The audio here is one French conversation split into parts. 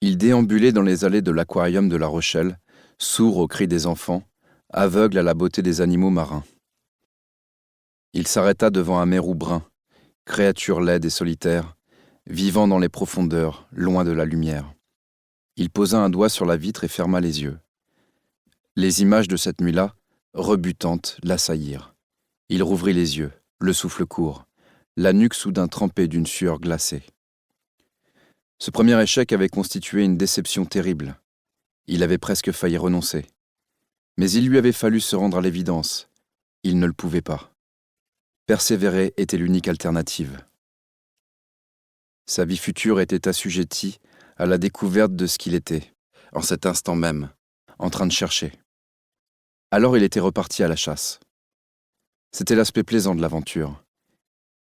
Il déambulait dans les allées de l'aquarium de La Rochelle, sourd aux cris des enfants, aveugle à la beauté des animaux marins. Il s'arrêta devant un mérou brun, créature laide et solitaire, vivant dans les profondeurs, loin de la lumière. Il posa un doigt sur la vitre et ferma les yeux. Les images de cette nuit-là, rebutantes, l'assaillirent. Il rouvrit les yeux, le souffle court, la nuque soudain trempée d'une sueur glacée. Ce premier échec avait constitué une déception terrible. Il avait presque failli renoncer. Mais il lui avait fallu se rendre à l'évidence. Il ne le pouvait pas. Persévérer était l'unique alternative. Sa vie future était assujettie à la découverte de ce qu'il était, en cet instant même, en train de chercher. Alors il était reparti à la chasse. C'était l'aspect plaisant de l'aventure.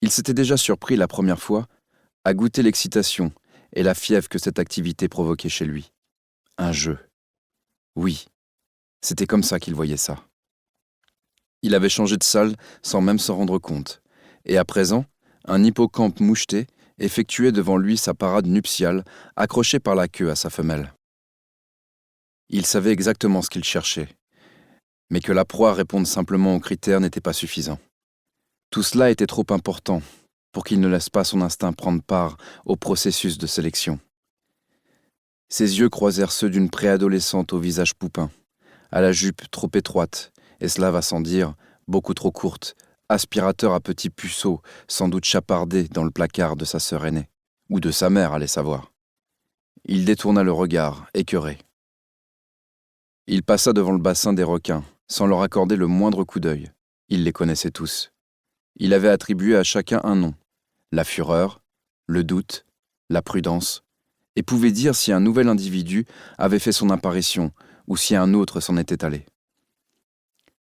Il s'était déjà surpris la première fois à goûter l'excitation et la fièvre que cette activité provoquait chez lui. Un jeu. Oui, c'était comme ça qu'il voyait ça. Il avait changé de salle sans même s'en rendre compte, et à présent, un hippocampe moucheté effectuait devant lui sa parade nuptiale, accroché par la queue à sa femelle. Il savait exactement ce qu'il cherchait, mais que la proie réponde simplement aux critères n'était pas suffisant. Tout cela était trop important pour qu'il ne laisse pas son instinct prendre part au processus de sélection. Ses yeux croisèrent ceux d'une préadolescente au visage poupin, à la jupe trop étroite, et cela va sans dire, beaucoup trop courte, aspirateur à petits puceaux, sans doute chapardé dans le placard de sa sœur aînée, ou de sa mère, allait savoir. Il détourna le regard, écœuré. Il passa devant le bassin des requins, sans leur accorder le moindre coup d'œil. Il les connaissait tous. Il avait attribué à chacun un nom, la fureur, le doute, la prudence, et pouvait dire si un nouvel individu avait fait son apparition ou si un autre s'en était allé.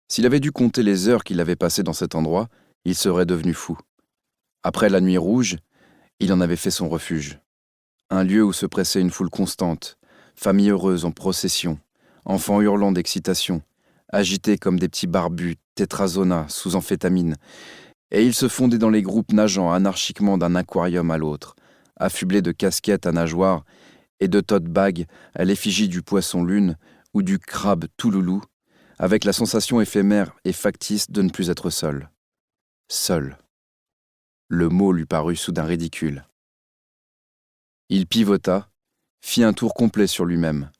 S'il avait dû compter les heures qu'il avait passées dans cet endroit, il serait devenu fou. Après la nuit rouge, il en avait fait son refuge. Un lieu où se pressait une foule constante, famille heureuse en procession, enfants hurlant d'excitation, agités comme des petits barbus tétrazona sous amphétamine, et ils se fondaient dans les groupes nageant anarchiquement d'un aquarium à l'autre, affublés de casquettes à nageoires et de tote bags à l'effigie du poisson lune ou du crabe tout loulou, avec la sensation éphémère et factice de ne plus être seul. Seul. Le mot lui parut soudain ridicule. Il pivota, fit un tour complet sur lui-même.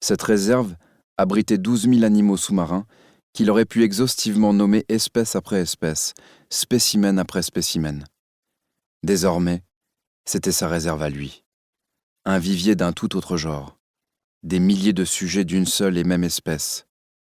Cette réserve abritait 12 000 animaux sous-marins qu'il aurait pu exhaustivement nommer espèce après espèce, spécimen après spécimen. Désormais, c'était sa réserve à lui. Un vivier d'un tout autre genre. Des milliers de sujets d'une seule et même espèce.